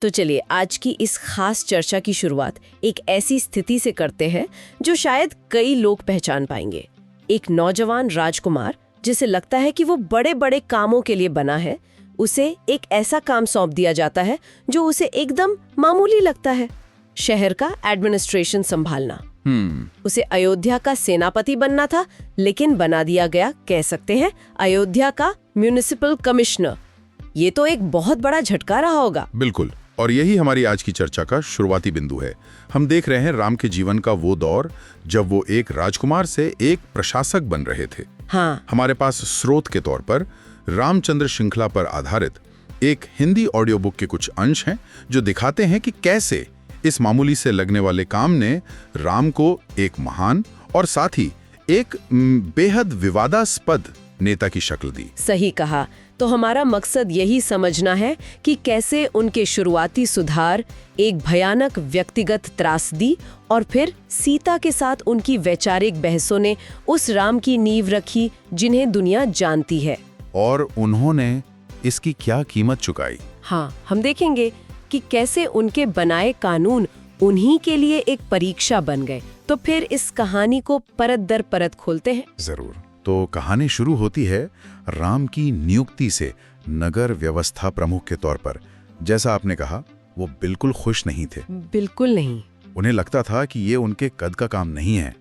तो चलिए आज की इस खास चर्चा की शुरुआत एक ऐसी स्थिति से करते हैं जो शायद कई लोग पहचान पाएंगे। एक नौजवान राजकुमार जिसे लगता है कि वो बड़े बड़े कामों के लिए बना है, उसे एक ऐसा काम सौंप दिया जाता है जो उसे एकदम मामूली लगता है, शहर का एडमिनिस्ट्रेशन संभालना। उसे अयोध्या का सेनापति बनना था, लेकिन बना दिया गया, कह सकते हैं, अयोध्या का म्युनिसिपल कमिश्नर। ये तो एक बहुत बड़ा झटका रहा होगा। बिल्कुल, और यही हमारी आज की चर्चा का शुरुआती बिंदु है। हम देख रहे हैं राम के जीवन का वो दौर जब वो एक राजकुमार से एक प्रशासक बन रहे थे। हाँ। हमारे पास स्रोत के तौर पर रामचंद्र श्रृंखला पर आधारित एक हिंदी ऑडियो बुक के कुछ अंश हैं जो दिखाते हैं कि कैसे इस मामूली से लगने वाले काम ने राम को एक महान और साथ ही एक बेहद विवादास्पद नेता की शक्ल दी। सही कहा। तो हमारा मकसद यही समझना है कि कैसे उनके शुरुआती सुधार, एक भयानक व्यक्तिगत त्रासदी और फिर सीता के साथ उनकी वैचारिक बहसों ने उस राम की नींव रखी जिन्हें दुनिया जानती है। और उन्होंने इसकी क्या कीमत चुकाई। हाँ, हम देखेंगे कि कैसे उनके बनाए कानून उन्हीं के लिए एक परीक्षा बन गए। तो फिर इस कहानी को परत दर परत खोलते हैं। जरूर। तो कहानी शुरू होती है राम की नियुक्ति से नगर व्यवस्था प्रमुख के तौर पर। जैसा आपने कहा, वो बिल्कुल खुश नहीं थे। बिल्कुल नहीं। उन्हें लगता था कि ये उनके कद का काम नहीं है।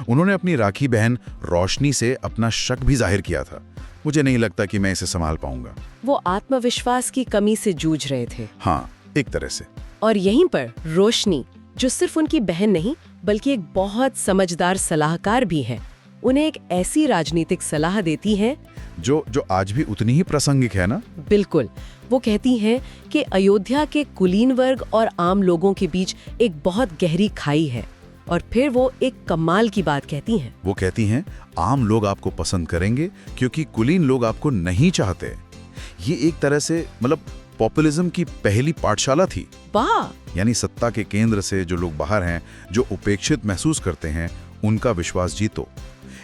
उन्होंने अपनी राखी बहन रोशनी से अपना शक भी जाहिर किया था। मुझे नहीं लगता कि मैं इसे संभाल पाऊंगा। वो आत्मविश्वास की कमी से जूझ रहे थे। हाँ, एक तरह से। और यहीं पर रोशनी, जो सिर्फ उनकी बहन नहीं बल्कि एक बहुत समझदार सलाहकार भी है, उन्हें एक ऐसी राजनीतिक सलाह देती हैं जो आज भी उतनी ही प्रासंगिक है ना। बिल्कुल। वो कहती हैं कि अयोध्या के कुलीन वर्ग और आम लोगों के बीच एक बहुत गहरी खाई है। और फिर वो एक कमाल की बात कहती हैं। वो कहती हैं, आम लोग आपको पसंद करेंगे क्योंकि कुलीन लोग आपको नहीं चाहते। ये एक तरह से मतलब पॉपुलिज्म की पहली पाठशाला थी। वाह। यानी सत्ता के केंद्र से जो लोग बाहर हैं, जो उपेक्षित महसूस करते हैं, उनका विश्वास जीतो।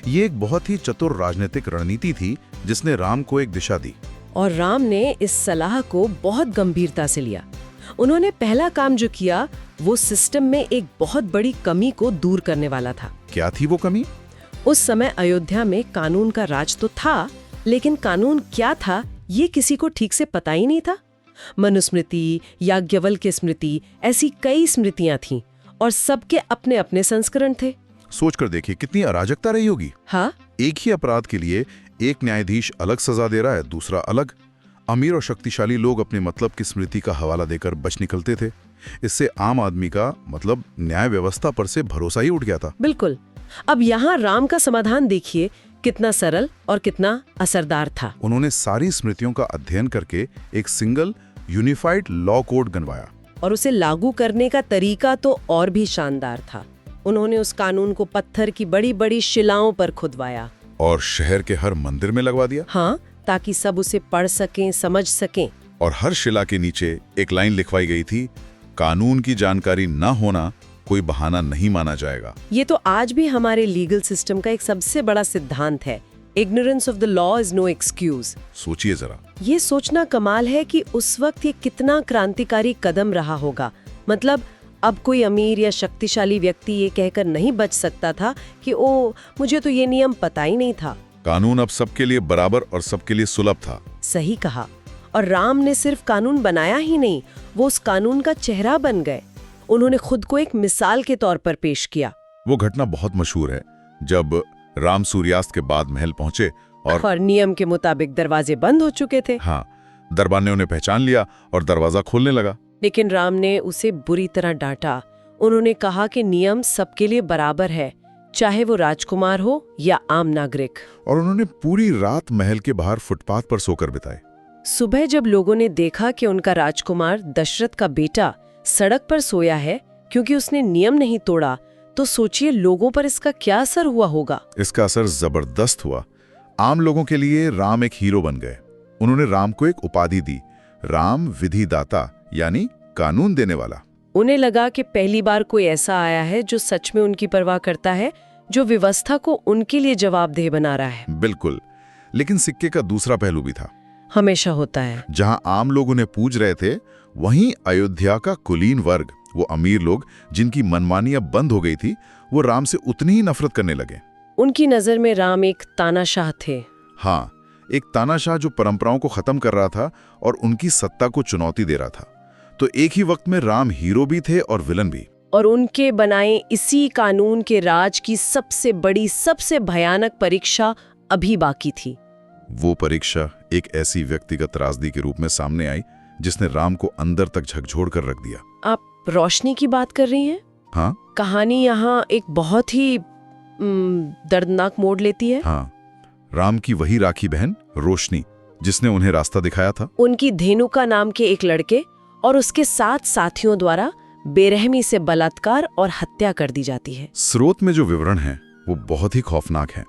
ये एक बहुत ही चतुर राजनीतिक रणनीति थी जिसने राम को एक दिशा दी। और राम ने इस सलाह को बहुत गंभीरता से लिया। उन्होंने पहला काम जो किया वो सिस्टम में एक बहुत बड़ी कमी को दूर करने वाला था। क्या थी वो कमी? उस समय अयोध्या में कानून का राज तो था, लेकिन कानून क्या था ये किसी को ठीक से पता ही नहीं था। मनुस्मृति, याज्ञवल्क्य स्मृति, ऐसी कई स्मृतियां थीं और सबके अपने अपने संस्करण थे। सोचकर देखिए कितनी अराजकता रही होगी। हाँ? एक ही अपराध के लिए एक न्यायाधीश अलग सजा दे रहा है, दूसरा अलग। अमीर और शक्तिशाली लोग अपने मतलब की स्मृति का हवाला देकर बच निकलते थे। इससे आम आदमी का मतलब न्याय व्यवस्था पर से भरोसा ही उठ गया था। बिल्कुल। अब यहाँ राम का समाधान देखिए, कितना सरल और कितना असरदार था। उन्होंने सारी स्मृतियों का अध्ययन करके एक सिंगल यूनिफाइड लॉ कोड बनवाया। और उसे लागू करने का तरीका तो और भी शानदार था। उन्होंने उस कानून को पत्थर की बड़ी बड़ी शिलाओं पर खुदवाया और शहर के हर मंदिर में लगवा दिया। हाँ, ताकि सब उसे पढ़ सकें, समझ सकें। और हर शिला के नीचे एक लाइन लिखवाई गई थी, कानून की जानकारी न होना कोई बहाना नहीं माना जाएगा। ये तो आज भी हमारे लीगल सिस्टम का एक सबसे बड़ा सिद्धांत है। Ignorance of the law is no excuse. सोचिए जरा। ये सोचना कमाल है कि उस वक्त ये कितना क्रांतिकारी कदम रहा होगा। मतलब अब कोई अमीर या शक्तिशाली व्यक्ति ये कहकर नहीं बच सकता था कि ओ, मुझे तो ये नियम पता ही नहीं था। कानून अब सबके लिए बराबर और सबके लिए सुलभ था। सही कहा। और राम ने सिर्फ कानून बनाया ही नहीं, वो उस कानून का चेहरा बन गए। उन्होंने खुद को एक मिसाल के तौर पर पेश किया। वो घटना बहुत मशहूर है जब राम सूर्यास्त के बाद महल पहुंचे और नियम के मुताबिक दरवाजे बंद हो चुके थे। हाँ, दरबार ने उन्हें पहचान लिया और दरवाजा खोलने लगा। लेकिन राम ने उसे बुरी तरह डांटा। उन्होंने कहा कि नियम सबके लिए बराबर है, चाहे वो राजकुमार हो या आम नागरिक। और उन्होंने पूरी रात महल के बाहर फुटपाथ पर सोकर बिताई। सुबह जब लोगों ने देखा कि उनका राजकुमार दशरथ का बेटा सड़क पर सोया है क्योंकि उसने नियम नहीं तोड़ा, तो सोचिए लोगों पर इसका क्या असर हुआ होगा। इसका असर जबरदस्त हुआ। आम लोगों के लिए राम एक हीरो बन गए। उन्होंने राम को एक उपाधि दी, राम विधिदाता, यानी कानून देने वाला। उन्हें लगा कि पहली बार कोई ऐसा आया है जो सच में उनकी परवाह करता है, जो व्यवस्था को उनके लिए जवाबदेह बना रहा है। बिल्कुल। लेकिन सिक्के का दूसरा पहलू भी था। हमेशा होता है। जहां आम लोग उन्हें पूज रहे थे, वहीं अयोध्या का कुलीन वर्ग, वो अमीर लोग जिनकी मनमानी अब बंद हो गई थी, वो राम से उतनी ही नफरत करने लगे। उनकी नजर में राम एक तानाशाह थे। हाँ, एक तानाशाह जो परंपराओं को खत्म कर रहा था और उनकी सत्ता को चुनौती दे रहा था। तो एक ही वक्त में राम हीरो भी थे और विलन भी। और उनके बनाए इसी कानून के राज की सबसे बड़ी, सबसे भयानक परीक्षा अभी बाकी थी। वो परीक्षा एक ऐसी व्यक्तिगत त्रासदी के रूप में सामने आई जिसने राम को अंदर तक झकझोर कर रख दिया। आप रोशनी की बात कर रही हैं? हाँ, कहानी यहाँ एक बहुत ही दर्दनाक मोड़ लेती है। हाँ, राम की वही राखी बहन रोशनी जिसने उन्हें रास्ता दिखाया था। उनकी धेनुका नाम के एक लड़के और उसके 7 साथियों द्वारा बेरहमी से बलात्कार और हत्या कर दी जाती है। स्रोत में जो विवरण है वो बहुत ही खौफनाक है।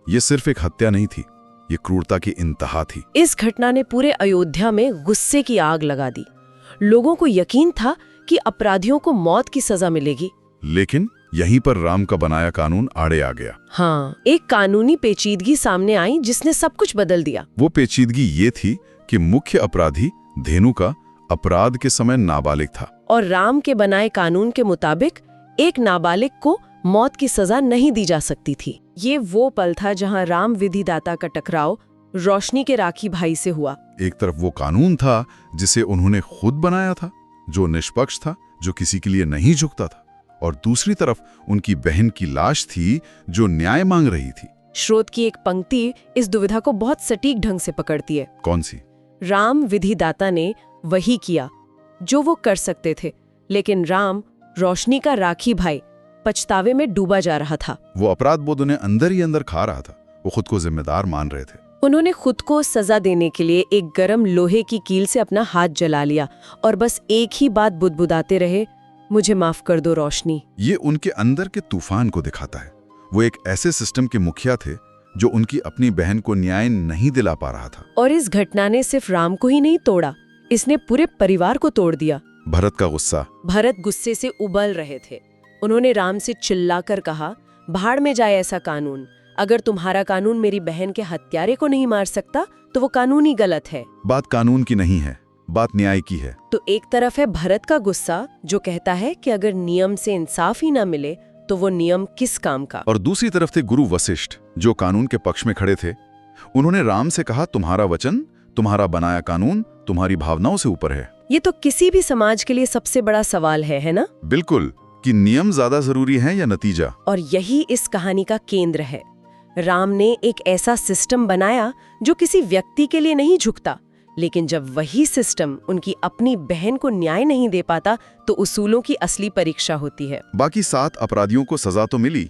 ये सिर्फ एक हत्या नहीं थी, ये क्रूरता की इंतहा थी। इस घटना ने पूरे अयोध्या में गुस्से की आग लगा दी। लोगों को यकीन था कि अपराधियों को मौत की सजा मिलेगी। लेकिन यहीं पर राम का बनाया कानून आड़े आ गया। हाँ, एक कानूनी पेचीदगी सामने आई जिसने सब कुछ बदल दिया। वो पेचीदगी ये थी कि मुख्य अपराधी धेनुका अपराध के समय नाबालिग था और राम के बनाए कानून के मुताबिक एक नाबालिग को मौत की सजा नहीं दी जा सकती थी। ये वो पल था जहां राम विधिदाता का टकराव रोशनी के राखी भाई से हुआ। एक तरफ वो कानून था जिसे उन्होंने खुद बनाया था, जो निष्पक्ष था, जो किसी के लिए नहीं झुकता था, और दूसरी तरफ उनकी बहन की लाश थी जो न्याय मांग रही थी। स्रोत की एक पंक्ति इस दुविधा को बहुत सटीक ढंग से पकड़ती है। कौन सी? राम विधिदाता ने वही किया जो वो कर सकते थे, लेकिन राम, रोशनी का राखी भाई, पछतावे में डूबा जा रहा था। वो अपराध बोध उन्हें अंदर ही अंदर खा रहा था। वो खुद को जिम्मेदार मान रहे थे। उन्होंने खुद को सजा देने के लिए एक गरम लोहे की कील से अपना हाथ जला लिया और बस एक ही बात बुदबुदाते रहे, मुझे माफ कर दो रोशनी। ये उनके अंदर के तूफान को दिखाता है। वो एक ऐसे सिस्टम के मुखिया थे जो उनकी अपनी बहन को न्याय नहीं दिला पा रहा था। और इस घटना ने सिर्फ राम को ही नहीं तोड़ा, इसने पूरे परिवार को तोड़ दिया। भरत का गुस्सा। भरत गुस्से से उबल रहे थे। उन्होंने राम से चिल्लाकर कहा, भाड़ में जाए ऐसा कानून। अगर तुम्हारा कानून मेरी बहन के हत्यारे को नहीं मार सकता तो वो कानून ही गलत है। बात कानून की नहीं है, बात न्याय की है। तो एक तरफ है भरत का गुस्सा जो कहता है कि अगर नियम से इंसाफ ही ना मिले तो वो नियम किस काम का। और दूसरी तरफ थे गुरु वशिष्ठ जो कानून के पक्ष में खड़े थे। उन्होंने राम से कहा, तुम्हारा वचन, तुम्हारा बनाया कानून तुम्हारी भावनाओं से ऊपर है। ये तो किसी भी समाज के लिए सबसे बड़ा सवाल है ना? बिल्कुल, कि नियम ज्यादा जरूरी है या नतीजा। और यही इस कहानी का केंद्र है। राम ने एक ऐसा सिस्टम बनाया जो किसी व्यक्ति के लिए नहीं झुकता, लेकिन जब वही सिस्टम उनकी अपनी बहन को न्याय नहीं दे पाता तो उसूलों की असली परीक्षा होती है। बाकी 7 अपराधियों को सजा तो मिली,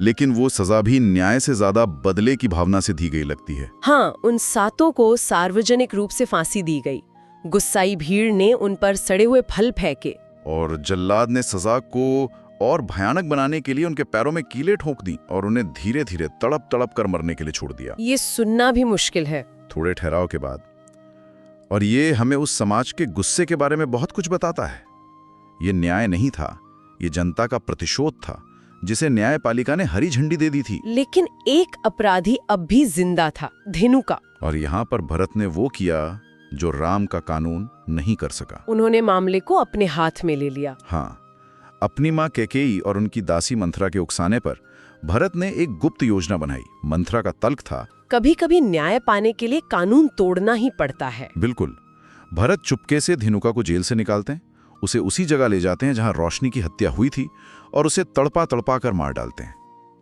लेकिन वो सजा भी न्याय से ज्यादा बदले की भावना से दी गई लगती है। हाँ, उन 7 को सार्वजनिक रूप से फांसी दी गई। गुस्साई भीड़ ने उन पर सड़े हुए फल फेंके और जल्लाद ने सजा को और भयानक बनाने के लिए उनके पैरों में कीलें ठोक दी और उन्हें धीरे धीरे तड़प तड़प कर मरने के लिए छोड़ दिया। ये सुनना भी मुश्किल है थोड़े ठहराव के बाद। और ये हमें उस समाज के गुस्से के बारे में बहुत कुछ बताता है। ये न्याय नहीं था, ये जनता का प्रतिशोध था जिसे न्यायपालिका ने हरी झंडी दे दी थी। लेकिन एक अपराधी अब भी जिंदा था, धेनुका। और यहाँ पर भरत ने वो किया जो राम का कानून नहीं कर सका। उन्होंने मामले को अपने हाथ में ले लिया। हाँ, अपनी माँ कैकेयी और उनकी दासी मंथरा के उकसाने पर भरत ने एक गुप्त योजना बनाई। मंथरा का तल्ख था, कभी कभी न्याय पाने के लिए कानून तोड़ना ही पड़ता है। बिल्कुल। भरत चुपके से धेनुका को जेल से निकालते हैं, उसे उसी जगह ले जाते हैं जहां रोशनी की हत्या हुई थी और उसे तड़पा तड़पा कर मार डालते हैं।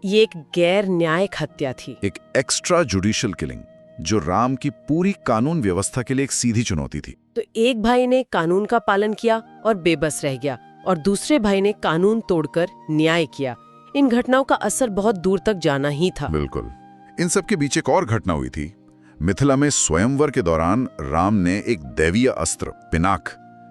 ये एक गैर न्यायिक हत्या थी, एक एक्स्ट्रा जुडिशियल किलिंग जो राम की पूरी कानून व्यवस्था के लिए एक सीधी चुनौती थी। तो एक भाई ने कानून का पालन किया और बेबस रह गया, और दूसरे भाई ने कानून तोड़कर न्याय किया। इन घटनाओं का असर बहुत दूर तक जाना ही था। बिल्कुल। इन सब के बीच एक और घटना हुई थी। मिथिला में स्वयंवर के दौरान राम ने एक दैवीय अस्त्र पिनाक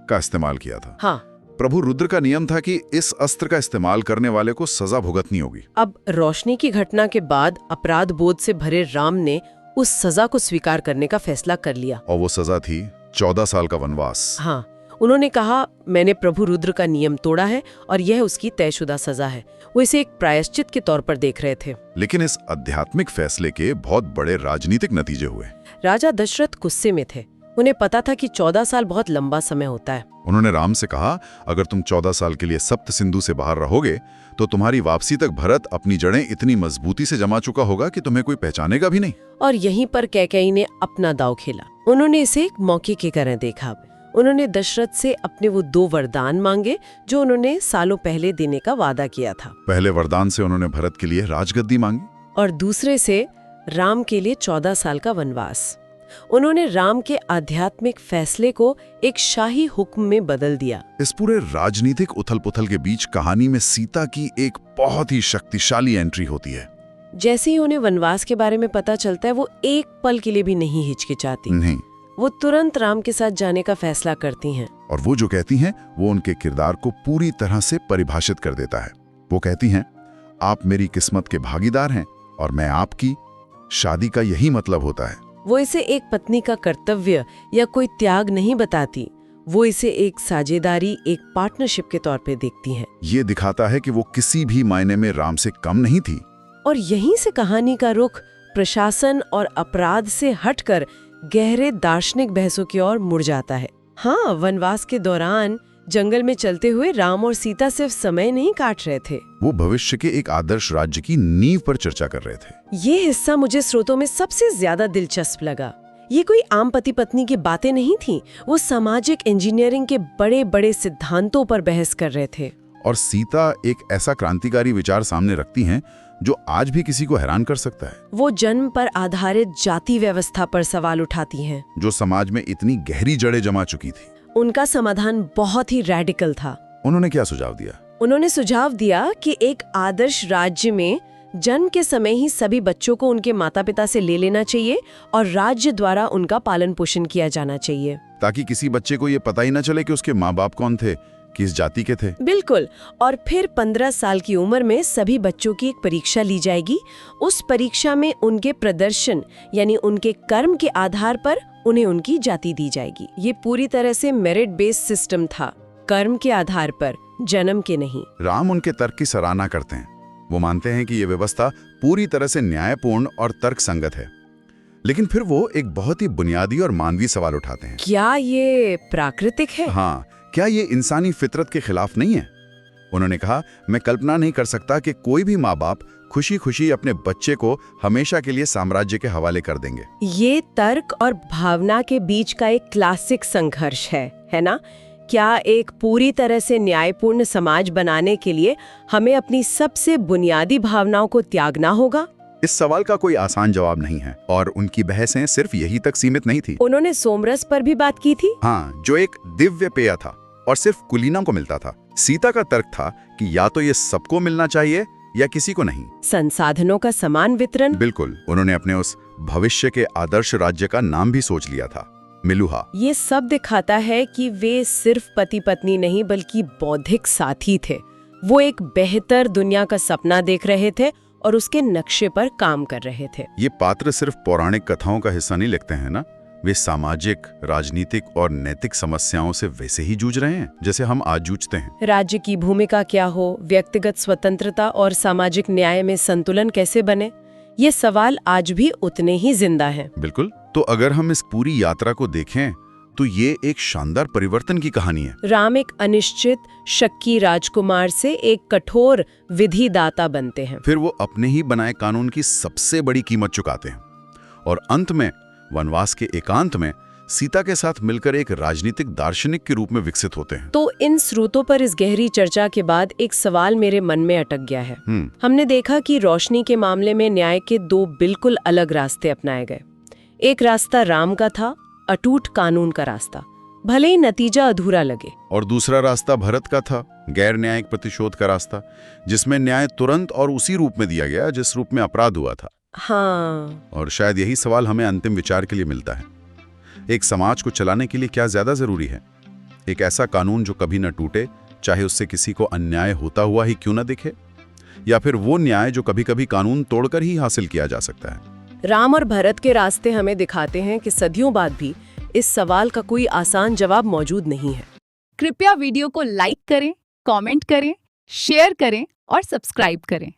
का इस्तेमाल किया था। हाँ। प्रभु रुद्र का नियम था कि इस अस्त्र का इस्तेमाल करने वाले को सजा भुगतनी होगी। अब रोशनी की घटना के बाद अपराध बोध से भरे राम ने उस सजा को स्वीकार करने का फैसला कर लिया। और वो सजा थी 14 साल का वनवास। हाँ, उन्होंने कहा, मैंने प्रभु रुद्र का नियम तोड़ा है और यह उसकी तयशुदा सजा है। वो इसे एक प्रायश्चित के तौर पर देख रहे थे। लेकिन इस आध्यात्मिक फैसले के बहुत बड़े राजनीतिक नतीजे हुए। राजा दशरथ गुस्से में थे। उन्हें पता था कि 14 साल बहुत लंबा समय होता है। उन्होंने राम से कहा, अगर तुम 14 साल के लिए सप्त सिंधु से बाहर रहोगे तो तुम्हारी वापसी तक भरत अपनी जड़ें इतनी मजबूती से जमा चुका होगा कि तुम्हें कोई पहचानेगा भी नहीं। और यहीं पर कैकेयी ने अपना दांव खेला। उन्होंने इसे एक मौके की तरह देखा। उन्होंने दशरथ से अपने वो 2 वरदान मांगे जो उन्होंने सालों पहले देने का वादा किया था। पहले वरदान से उन्होंने भरत के लिए राजगद्दी मांगी और दूसरे से राम के लिए 14 साल का वनवास। उन्होंने राम के आध्यात्मिक फैसले को एक शाही हुक्म में बदल दिया। इस पूरे राजनीतिक उथल-पुथल के बीच कहानी में सीता की एक बहुत ही शक्तिशाली एंट्री होती है। जैसे ही उन्हें वनवास के बारे में पता चलता है, वो एक पल के लिए भी नहीं हिचकिचाती। नहीं, वो तुरंत राम के साथ जाने का फैसला करती हैं। और वो जो कहती हैं वो उनके किरदार को पूरी तरह से परिभाषित कर देता है। वो कहती हैं, आप मेरी किस्मत के भागीदार हैं और मैं आपकी। शादी का यही मतलब होता है। वो इसे एक पत्नी का कर्तव्य या कोई त्याग नहीं बताती, वो इसे एक साझेदारी, एक पार्टनरशिप के तौर पे देखती हैं। ये दिखाता है कि वो किसी भी मायने में राम से कम नहीं थी। और यहीं से कहानी का रुख प्रशासन और अपराध से हटकर गहरे दार्शनिक बहसों की ओर मुड़ जाता है। हाँ, वनवास के दौरान जंगल में चलते हुए राम और सीता सिर्फ समय नहीं काट रहे थे, वो भविष्य के एक आदर्श राज्य की नींव पर चर्चा कर रहे थे। ये हिस्सा मुझे स्रोतों में सबसे ज्यादा दिलचस्प लगा। ये कोई आम पति पत्नी की बातें नहीं थी, वो सामाजिक इंजीनियरिंग के बड़े बड़े सिद्धांतों पर बहस कर रहे थे। और सीता एक ऐसा क्रांतिकारी विचार सामने रखती हैं जो आज भी किसी को हैरान कर सकता है। वो जन्म पर आधारित जाति व्यवस्था पर सवाल उठाती हैं, जो समाज में इतनी गहरी जड़ें जमा चुकी थी। उनका समाधान बहुत ही रैडिकल था। उन्होंने क्या सुझाव दिया? उन्होंने सुझाव दिया कि एक आदर्श राज्य में जन्म के समय ही सभी बच्चों को उनके माता पिता से ले लेना चाहिए और राज्य द्वारा उनका पालन पोषण किया जाना चाहिए, ताकि किसी बच्चे को ये पता ही न चले कि उसके माँ बाप कौन थे, किस जाति के थे। बिल्कुल। और फिर 15 साल की उम्र में सभी बच्चों की एक परीक्षा ली जाएगी। उस परीक्षा में उनके प्रदर्शन यानी उनके कर्म के आधार पर उन्हें उनकी जाति दी जाएगी। ये पूरी तरह से मेरिट बेस्ड सिस्टम था, कर्म के आधार पर, जन्म के नहीं। राम उनके तर्क की सराहना करते हैं। वो मानते हैं कि ये व्यवस्था पूरी तरह से न्यायपूर्ण और तर्कसंगत है। लेकिन फिर वो एक बहुत ही बुनियादी और मानवीय सवाल उठाते हैं। क्या ये प्राकृतिक है? हाँ, क्या ये इंसानी फितरत के खिलाफ नहीं है? उन्होंने कहा, मैं कल्पना नहीं कर सकता कि कोई भी माँ बाप खुशी खुशी अपने बच्चे को हमेशा के लिए साम्राज्य के हवाले कर देंगे। ये तर्क और भावना के बीच का एक क्लासिक संघर्ष है ना? क्या एक पूरी तरह से न्यायपूर्ण समाज बनाने के लिए हमें अपनी सबसे बुनियादी भावनाओं को त्यागना होगा? इस सवाल का कोई आसान जवाब नहीं है और उनकी बहसें सिर्फ यही तक सीमित नहीं थी। उन्होंने सोमरस पर भी बात की थी। हाँ, जो एक दिव्य पेय था और सिर्फ कुलीनों को मिलता था। सीता का तर्क था कि या तो ये सबको मिलना चाहिए या किसी को नहीं। संसाधनों का समान वितरण। बिल्कुल। उन्होंने अपने उस भविष्य के आदर्श राज्य का नाम भी सोच लिया था, मिलुहा। ये सब दिखाता है कि वे सिर्फ पति पत्नी नहीं बल्कि बौद्धिक साथी थे। वो एक बेहतर दुनिया का सपना देख रहे थे और उसके नक्शे पर काम कर रहे थे। ये पात्र सिर्फ पौराणिक कथाओं का हिस्सा नहीं लगते हैं ना, वे सामाजिक, राजनीतिक और नैतिक समस्याओं से वैसे ही जूझ रहे हैं जैसे हम आज जूझते हैं। राज्य की भूमिका क्या हो, व्यक्तिगत स्वतंत्रता और सामाजिक न्याय में संतुलन कैसे बने, ये सवाल आज भी उतने ही जिंदा हैं। बिल्कुल। तो अगर हम इस पूरी यात्रा को देखें तो ये एक शानदार परिवर्तन की कहानी है। राम एक अनिश्चित, शक्की राजकुमार से एक कठोर विधिदाता बनते हैं। फिर वो अपने ही बनाए कानून की सबसे बड़ी कीमत चुकाते हैं और अंत में वनवास के एकांत में सीता के साथ मिलकर एक राजनीतिक दार्शनिक के रूप में विकसित होते हैं। तो इन स्रोतों पर इस गहरी चर्चा के बाद एक सवाल मेरे मन में अटक गया है। हमने देखा कि रोशनी के मामले में न्याय के 2 बिल्कुल अलग रास्ते अपनाए गए। एक रास्ता राम का था, अटूट कानून का रास्ता, भले ही नतीजा अधूरा लगे। और दूसरा रास्ता भरत का था, गैर न्यायिक प्रतिशोध का रास्ता, जिसमें न्याय तुरंत और उसी रूप में दिया गया जिस रूप में अपराध हुआ था। हाँ। और शायद यही सवाल हमें अंतिम विचार के लिए मिलता है। एक समाज को चलाने के लिए क्या ज्यादा जरूरी है? एक ऐसा कानून जो कभी न टूटे, चाहे उससे किसी को अन्याय होता हुआ ही क्यों न दिखे, या फिर वो न्याय जो कभी कभी कानून तोड़कर ही हासिल किया जा सकता है? राम और भरत के रास्ते हमें दिखाते हैं कि सदियों बाद भी इस सवाल का कोई आसान जवाब मौजूद नहीं है। कृपया वीडियो को लाइक करें, कमेंट करें, शेयर करें और सब्सक्राइब करें।